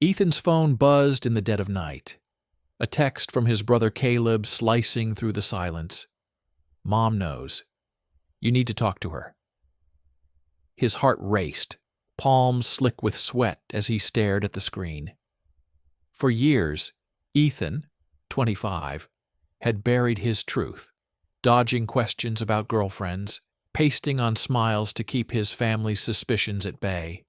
Ethan's phone buzzed in the dead of night. A text from his brother Caleb slicing through the silence. "Mom knows. You need to talk to her." His heart raced, palms slick with sweat as he stared at the screen. For years, Ethan, 25, had buried his truth, dodging questions about girlfriends, pasting on smiles to keep his family's suspicions at bay.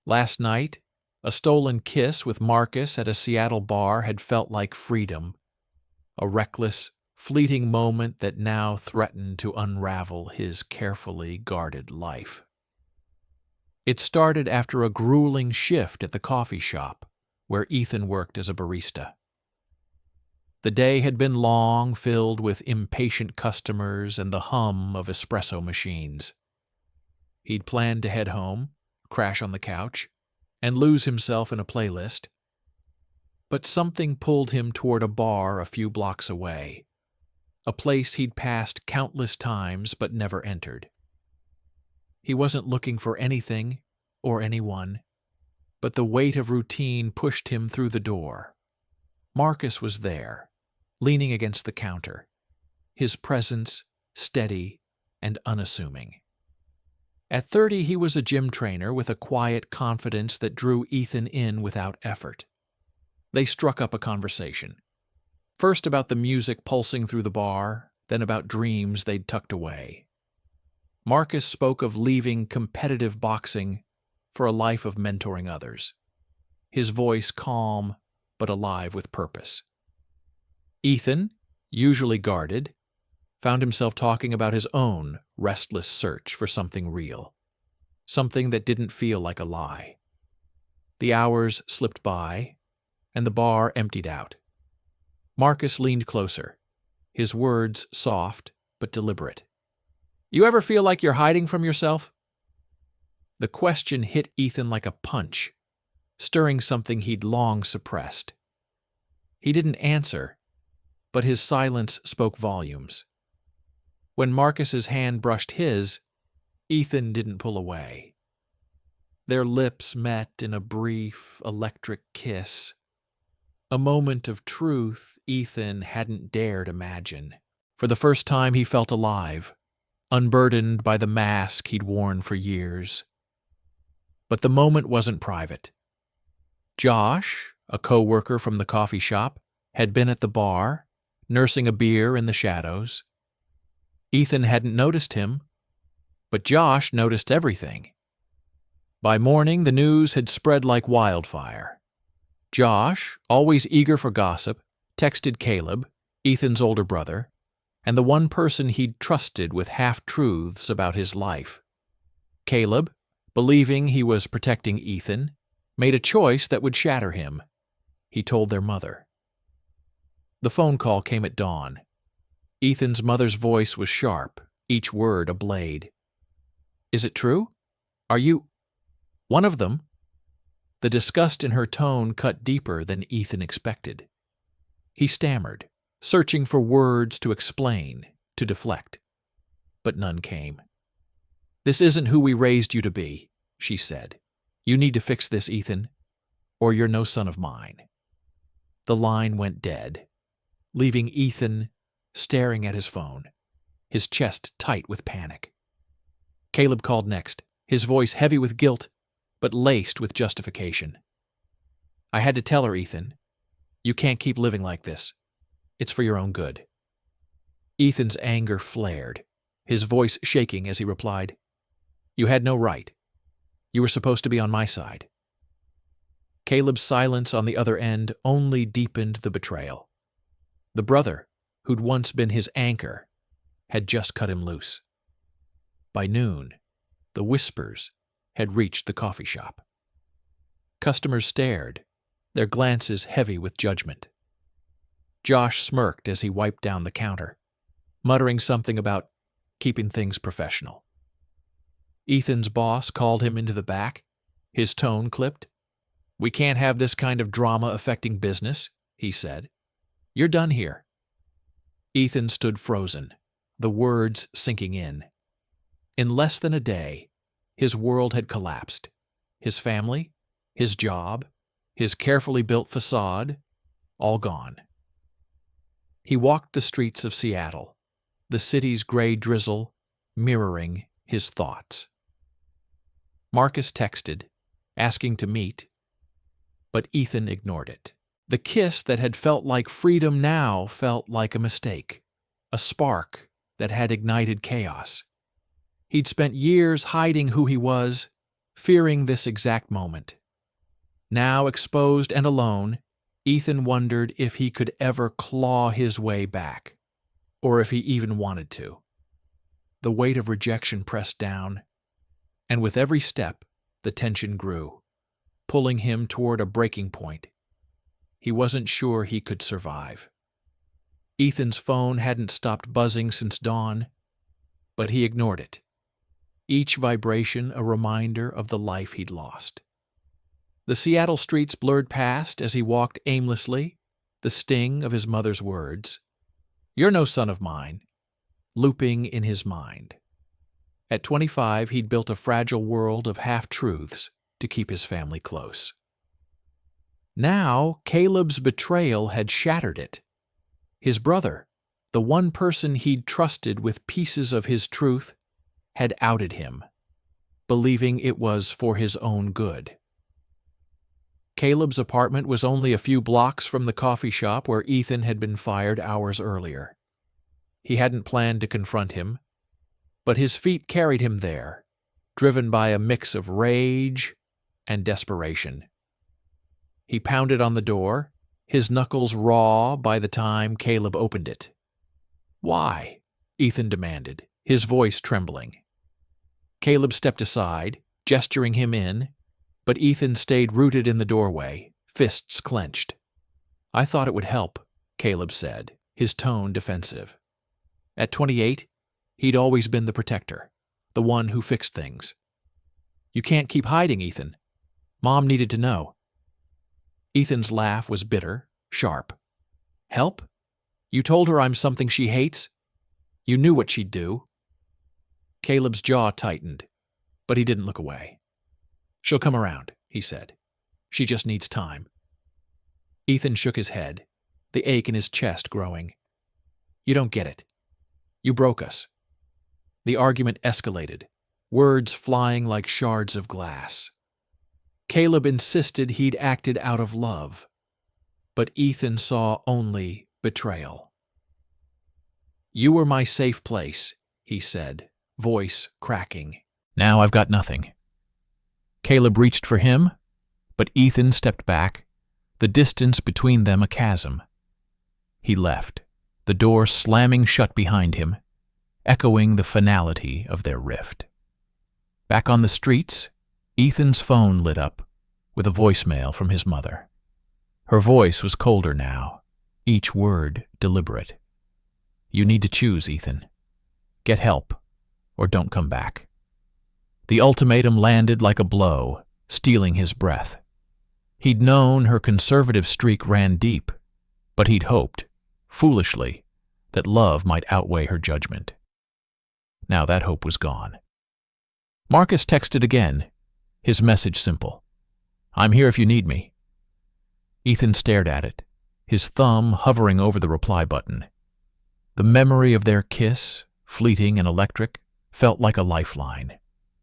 Last night, a stolen kiss with Marcus at a Seattle bar had felt like freedom, a reckless, fleeting moment that now threatened to unravel his carefully guarded life. It started after a grueling shift at the coffee shop, where Ethan worked as a barista. The day had been long, filled with impatient customers and the hum of espresso machines. He'd planned to head home, crash on the couch, and lose himself in a playlist. But something pulled him toward a bar a few blocks away, a place he'd passed countless times but never entered. He wasn't looking for anything or anyone, but the weight of routine pushed him through the door. Marcus was there, leaning against the counter, his presence steady and unassuming. At 30, he was a gym trainer with a quiet confidence that drew Ethan in without effort. They struck up a conversation, first about the music pulsing through the bar, then about dreams they'd tucked away. Marcus spoke of leaving competitive boxing for a life of mentoring others, his voice calm but alive with purpose. Ethan, usually guarded, found himself talking about his own restless search for something real, something that didn't feel like a lie. The hours slipped by, and the bar emptied out. Marcus leaned closer, his words soft but deliberate. "You ever feel like you're hiding from yourself?" The question hit Ethan like a punch, stirring something he'd long suppressed. He didn't answer, but his silence spoke volumes. When Marcus's hand brushed his, Ethan didn't pull away. Their lips met in a brief, electric kiss, a moment of truth Ethan hadn't dared imagine. For the first time, he felt alive, unburdened by the mask he'd worn for years. But the moment wasn't private. Josh, a co-worker from the coffee shop, had been at the bar, nursing a beer in the shadows. Ethan hadn't noticed him, but Josh noticed everything. By morning, the news had spread like wildfire. Josh, always eager for gossip, texted Caleb, Ethan's older brother, and the one person he'd trusted with half-truths about his life. Caleb, believing he was protecting Ethan, made a choice that would shatter him. He told their mother. The phone call came at dawn. Ethan's mother's voice was sharp, each word a blade. "Is it true? Are you one of them?" The disgust in her tone cut deeper than Ethan expected. He stammered, searching for words to explain, to deflect. But none came. "This isn't who we raised you to be," she said. "You need to fix this, Ethan, or you're no son of mine." The line went dead, leaving Ethan staring at his phone, his chest tight with panic. Caleb called next, his voice heavy with guilt, but laced with justification. "I had to tell her, Ethan. You can't keep living like this. It's for your own good." Ethan's anger flared, his voice shaking as he replied, "You had no right. You were supposed to be on my side." Caleb's silence on the other end only deepened the betrayal. The brother, who'd once been his anchor, had just cut him loose. By noon, the whispers had reached the coffee shop. Customers stared, their glances heavy with judgment. Josh smirked as he wiped down the counter, muttering something about keeping things professional. Ethan's boss called him into the back, his tone clipped. "We can't have this kind of drama affecting business," he said. "You're done here." Ethan stood frozen, the words sinking in. In less than a day, his world had collapsed. His family, his job, his carefully built facade, all gone. He walked the streets of Seattle, the city's gray drizzle mirroring his thoughts. Marcus texted, asking to meet, but Ethan ignored it. The kiss that had felt like freedom now felt like a mistake, a spark that had ignited chaos. He'd spent years hiding who he was, fearing this exact moment. Now exposed and alone, Ethan wondered if he could ever claw his way back, or if he even wanted to. The weight of rejection pressed down, and with every step, the tension grew, pulling him toward a breaking point. He wasn't sure he could survive. Ethan's phone hadn't stopped buzzing since dawn, but he ignored it, each vibration a reminder of the life he'd lost. The Seattle streets blurred past as he walked aimlessly, the sting of his mother's words, "You're no son of mine," looping in his mind. At 25, he'd built a fragile world of half-truths to keep his family close. Now, Caleb's betrayal had shattered it. His brother, the one person he'd trusted with pieces of his truth, had outed him, believing it was for his own good. Caleb's apartment was only a few blocks from the coffee shop where Ethan had been fired hours earlier. He hadn't planned to confront him, but his feet carried him there, driven by a mix of rage and desperation. He pounded on the door, his knuckles raw by the time Caleb opened it. "Why?" Ethan demanded, his voice trembling. Caleb stepped aside, gesturing him in, but Ethan stayed rooted in the doorway, fists clenched. "I thought it would help," Caleb said, his tone defensive. At 28, he'd always been the protector, the one who fixed things. "You can't keep hiding, Ethan. Mom needed to know." Ethan's laugh was bitter, sharp. "Help? You told her I'm something she hates? You knew what she'd do." Caleb's jaw tightened, but he didn't look away. "She'll come around," he said. "She just needs time." Ethan shook his head, the ache in his chest growing. "You don't get it. You broke us." The argument escalated, words flying like shards of glass. Caleb insisted he'd acted out of love, but Ethan saw only betrayal. "You were my safe place," he said, voice cracking. "Now I've got nothing." Caleb reached for him, but Ethan stepped back, the distance between them a chasm. He left, the door slamming shut behind him, echoing the finality of their rift. Back on the streets, Ethan's phone lit up with a voicemail from his mother. Her voice was colder now, each word deliberate. "You need to choose, Ethan. Get help, or don't come back." The ultimatum landed like a blow, stealing his breath. He'd known her conservative streak ran deep, but he'd hoped, foolishly, that love might outweigh her judgment. Now that hope was gone. Marcus texted again, his message simple. "I'm here if you need me." Ethan stared at it, his thumb hovering over the reply button. The memory of their kiss, fleeting and electric, felt like a lifeline,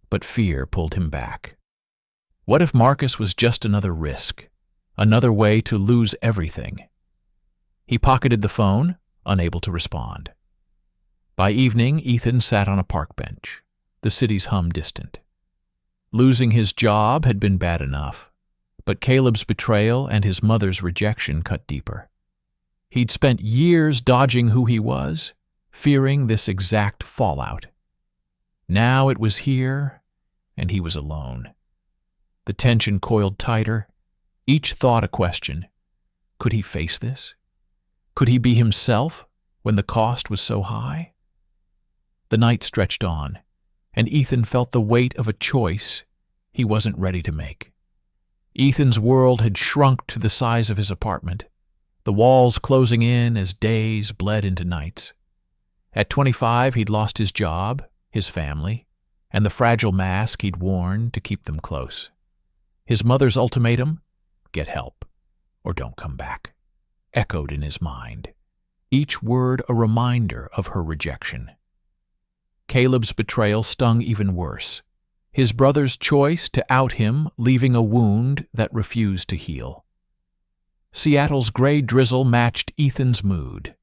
but fear pulled him back. What if Marcus was just another risk, another way to lose everything? He pocketed the phone, unable to respond. By evening, Ethan sat on a park bench, the city's hum distant. Losing his job had been bad enough, but Caleb's betrayal and his mother's rejection cut deeper. He'd spent years dodging who he was, fearing this exact fallout. Now it was here, and he was alone. The tension coiled tighter, each thought a question. Could he face this? Could he be himself when the cost was so high? The night stretched on, and Ethan felt the weight of a choice he wasn't ready to make. Ethan's world had shrunk to the size of his apartment, the walls closing in as days bled into nights. At 25, he'd lost his job, his family, and the fragile mask he'd worn to keep them close. His mother's ultimatum? "Get help," or "Don't come back," echoed in his mind, each word a reminder of her rejection. Caleb's betrayal stung even worse. His brother's choice to out him, leaving a wound that refused to heal. Seattle's gray drizzle matched Ethan's mood.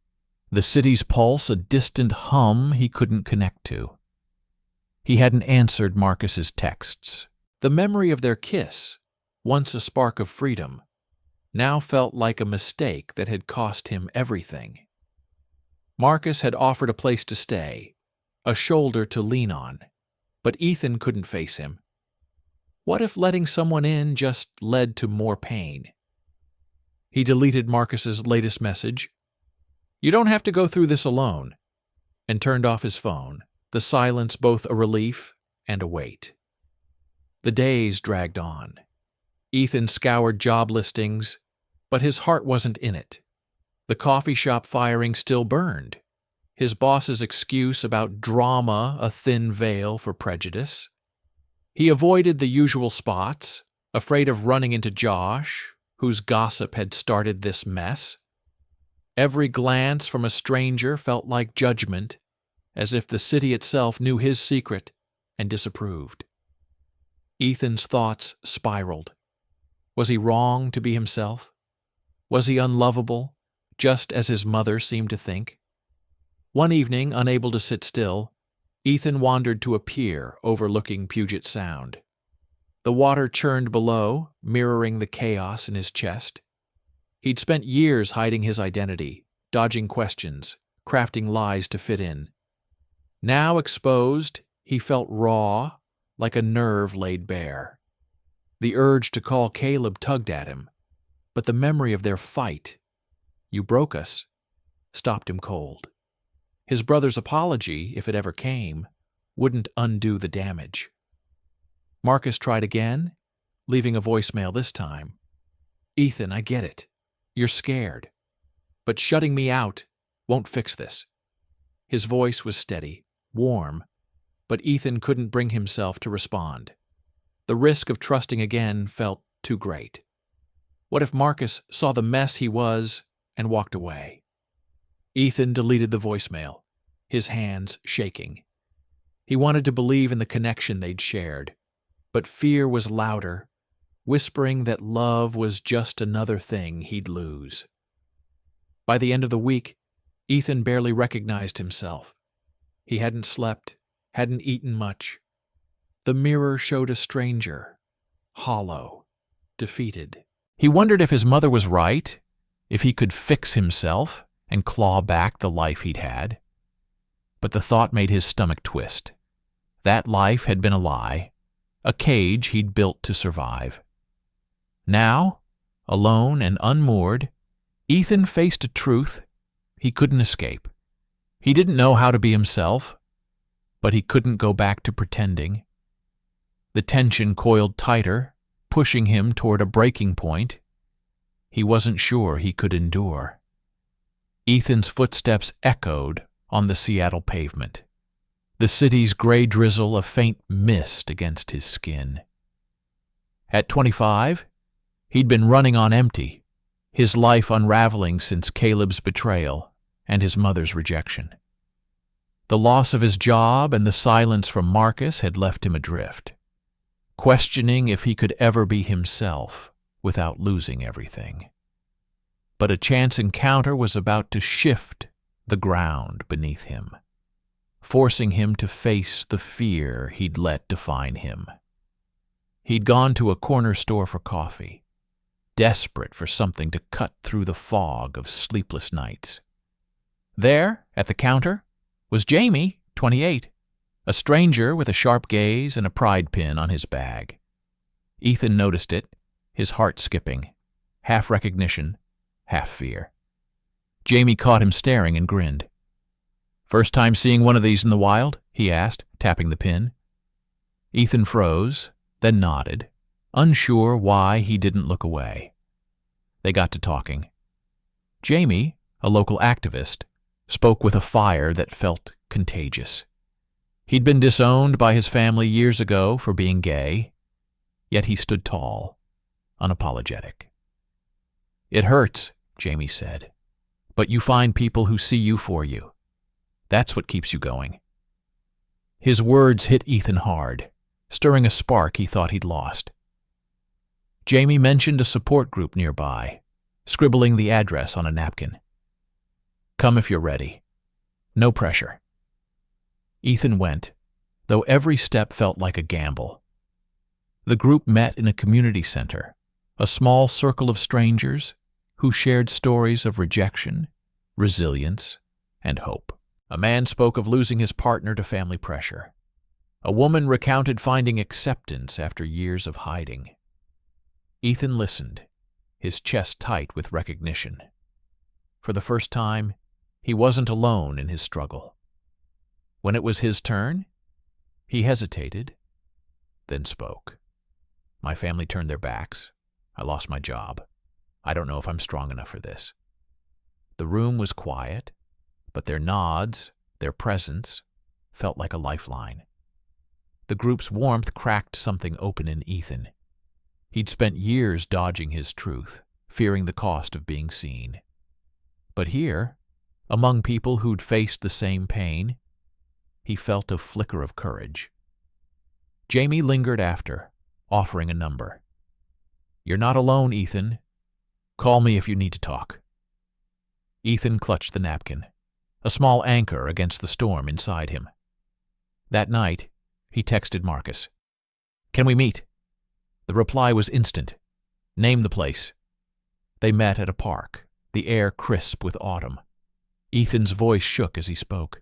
The city's pulse a distant hum he couldn't connect to. He hadn't answered Marcus's texts. The memory of their kiss, once a spark of freedom, now felt like a mistake that had cost him everything. Marcus had offered a place to stay, a shoulder to lean on, but Ethan couldn't face him. What if letting someone in just led to more pain? He deleted Marcus's latest message, "You don't have to go through this alone," and turned off his phone, the silence both a relief and a weight. The days dragged on. Ethan scoured job listings, but his heart wasn't in it. The coffee shop firing still burned. His boss's excuse about drama a thin veil for prejudice. He avoided the usual spots, afraid of running into Josh, whose gossip had started this mess. Every glance from a stranger felt like judgment, as if the city itself knew his secret and disapproved. Ethan's thoughts spiraled. Was he wrong to be himself? Was he unlovable, just as his mother seemed to think? One evening, unable to sit still, Ethan wandered to a pier overlooking Puget Sound. The water churned below, mirroring the chaos in his chest. He'd spent years hiding his identity, dodging questions, crafting lies to fit in. Now exposed, he felt raw, like a nerve laid bare. The urge to call Caleb tugged at him, but the memory of their fight, "You broke us," stopped him cold. His brother's apology, if it ever came, wouldn't undo the damage. Marcus tried again, leaving a voicemail this time. "Ethan, I get it. You're scared. But shutting me out won't fix this." His voice was steady, warm, but Ethan couldn't bring himself to respond. The risk of trusting again felt too great. What if Marcus saw the mess he was and walked away? Ethan deleted the voicemail, his hands shaking. He wanted to believe in the connection they'd shared, but fear was louder, whispering that love was just another thing he'd lose. By the end of the week, Ethan barely recognized himself. He hadn't slept, hadn't eaten much. The mirror showed a stranger, hollow, defeated. He wondered if his mother was right, if he could fix himself and claw back the life he'd had. But the thought made his stomach twist. That life had been a lie, a cage he'd built to survive. Now, alone and unmoored, Ethan faced a truth he couldn't escape. He didn't know how to be himself, but he couldn't go back to pretending. The tension coiled tighter, pushing him toward a breaking point he wasn't sure he could endure. Ethan's footsteps echoed on the Seattle pavement, the city's gray drizzle a faint mist against his skin. At 25, he'd been running on empty, his life unraveling since Caleb's betrayal and his mother's rejection. The loss of his job and the silence from Marcus had left him adrift, questioning if he could ever be himself without losing everything. But a chance encounter was about to shift the ground beneath him, forcing him to face the fear he'd let define him. He'd gone to a corner store for coffee, desperate for something to cut through the fog of sleepless nights. There, at the counter, was Jamie, 28, a stranger with a sharp gaze and a pride pin on his bag. Ethan noticed it, his heart skipping, half recognition, half fear. Jamie caught him staring and grinned. "First time seeing one of these in the wild?" he asked, tapping the pin. Ethan froze, then nodded, unsure why he didn't look away. They got to talking. Jamie, a local activist, spoke with a fire that felt contagious. He'd been disowned by his family years ago for being gay, yet he stood tall, unapologetic. It hurts, Jamie said, but you find people who see you for you. That's what keeps you going. His words hit Ethan hard, stirring a spark he thought he'd lost. Jamie mentioned a support group nearby, scribbling the address on a napkin. Come if you're ready. No pressure. Ethan went, though every step felt like a gamble. The group met in a community center, a small circle of strangers who shared stories of rejection, resilience, and hope. A man spoke of losing his partner to family pressure. A woman recounted finding acceptance after years of hiding. Ethan listened, his chest tight with recognition. For the first time, he wasn't alone in his struggle. When it was his turn, he hesitated, then spoke. My family turned their backs. I lost my job. I don't know if I'm strong enough for this. The room was quiet, but their nods, their presence, felt like a lifeline. The group's warmth cracked something open in Ethan. He'd spent years dodging his truth, fearing the cost of being seen. But here, among people who'd faced the same pain, he felt a flicker of courage. Jamie lingered after, offering a number. You're not alone, Ethan. Call me if you need to talk. Ethan clutched the napkin, a small anchor against the storm inside him. That night, he texted Marcus. Can we meet? The reply was instant. Name the place. They met at a park, the air crisp with autumn. Ethan's voice shook as he spoke.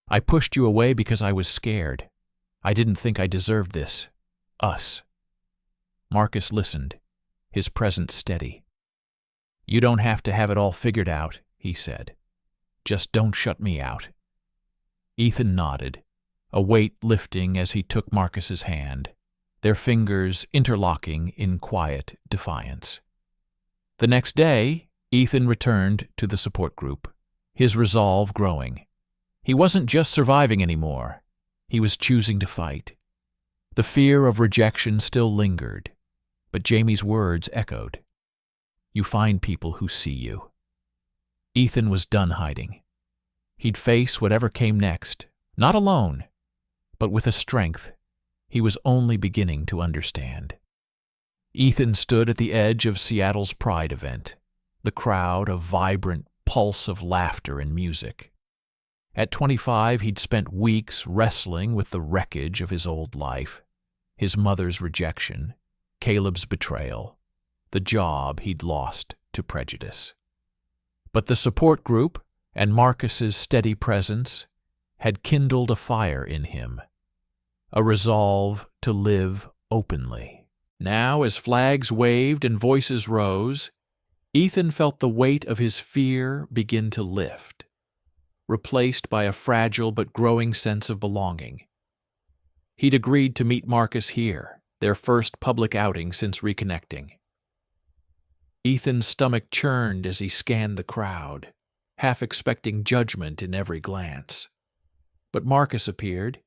I pushed you away because I was scared. I didn't think I deserved this. Us. Marcus listened, his presence steady. You don't have to have it all figured out, he said. Just don't shut me out. Ethan nodded, a weight lifting as he took Marcus's hand, their fingers interlocking in quiet defiance. The next day, Ethan returned to the support group, his resolve growing. He wasn't just surviving anymore. He was choosing to fight. The fear of rejection still lingered, but Jamie's words echoed. You find people who see you. Ethan was done hiding. He'd face whatever came next, not alone, but with a strength he was only beginning to understand. Ethan stood at the edge of Seattle's Pride event, the crowd a vibrant pulse of laughter and music. At 25, he'd spent weeks wrestling with the wreckage of his old life, his mother's rejection, Caleb's betrayal, the job he'd lost to prejudice. But the support group and Marcus's steady presence had kindled a fire in him, a resolve to live openly. Now, as flags waved and voices rose, Ethan felt the weight of his fear begin to lift, replaced by a fragile but growing sense of belonging. He'd agreed to meet Marcus here, their first public outing since reconnecting. Ethan's stomach churned as he scanned the crowd, half expecting judgment in every glance. But Marcus appeared,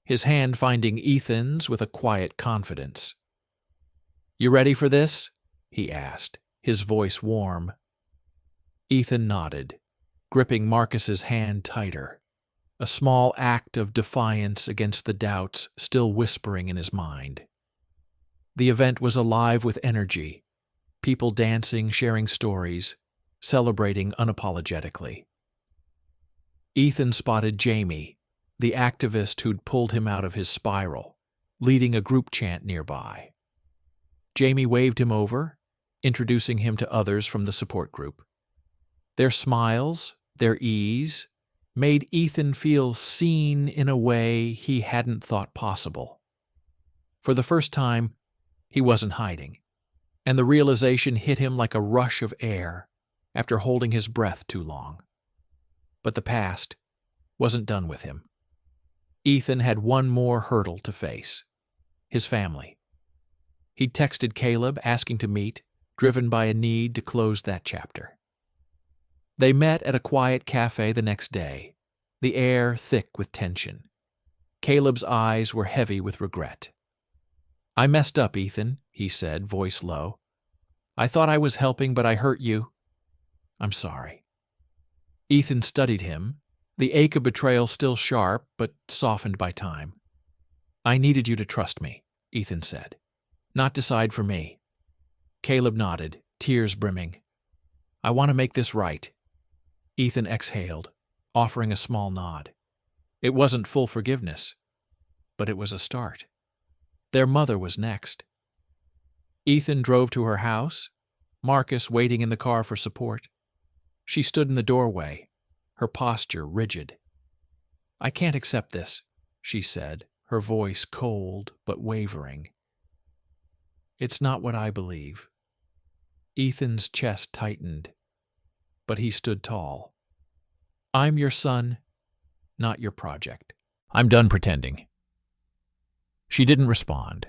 his hand finding Ethan's with a quiet confidence. You ready for this? He asked, his voice warm. Ethan nodded, gripping Marcus's hand tighter, a small act of defiance against the doubts still whispering in his mind. The event was alive with energy, people dancing, sharing stories, celebrating unapologetically. Ethan spotted Jamie, the activist who'd pulled him out of his spiral, leading a group chant nearby. Jamie waved him over, introducing him to others from the support group. Their smiles, their ease, made Ethan feel seen in a way he hadn't thought possible. For the first time, he wasn't hiding, and the realization hit him like a rush of air after holding his breath too long. But the past wasn't done with him. Ethan had one more hurdle to face: his family. He'd texted Caleb asking to meet, driven by a need to close that chapter. They met at a quiet cafe the next day, the air thick with tension. Caleb's eyes were heavy with regret. I messed up, Ethan, he said, voice low. I thought I was helping, but I hurt you. I'm sorry. Ethan studied him, the ache of betrayal still sharp, but softened by time. I needed you to trust me, Ethan said, not decide for me. Caleb nodded, tears brimming. I want to make this right. Ethan exhaled, offering a small nod. It wasn't full forgiveness, but it was a start. Their mother was next. Ethan drove to her house, Marcus waiting in the car for support. She stood in the doorway, her posture rigid. I can't accept this, she said, her voice cold but wavering. It's not what I believe. Ethan's chest tightened, but he stood tall. I'm your son, not your project. I'm done pretending. She didn't respond,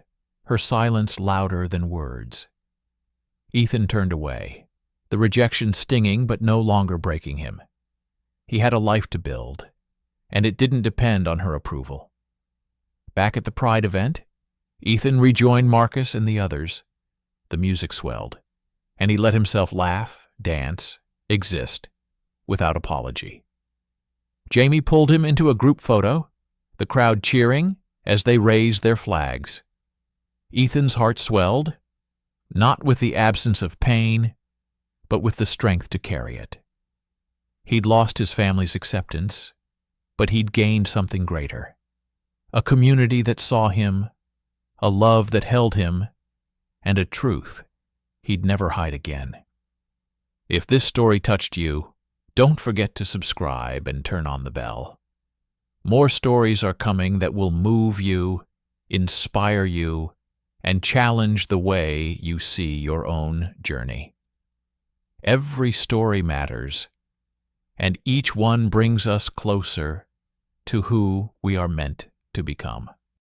her silence louder than words. Ethan turned away, the rejection stinging but no longer breaking him. He had a life to build, and it didn't depend on her approval. Back at the Pride event, Ethan rejoined Marcus and the others. The music swelled, and he let himself laugh, dance, exist, without apology. Jamie pulled him into a group photo, the crowd cheering as they raised their flags. Ethan's heart swelled, not with the absence of pain, but with the strength to carry it. He'd lost his family's acceptance, but he'd gained something greater. A community that saw him, a love that held him, and a truth he'd never hide again. If this story touched you, don't forget to subscribe and turn on the bell. More stories are coming that will move you, inspire you, and challenge the way you see your own journey. Every story matters, and each one brings us closer to who we are meant to become.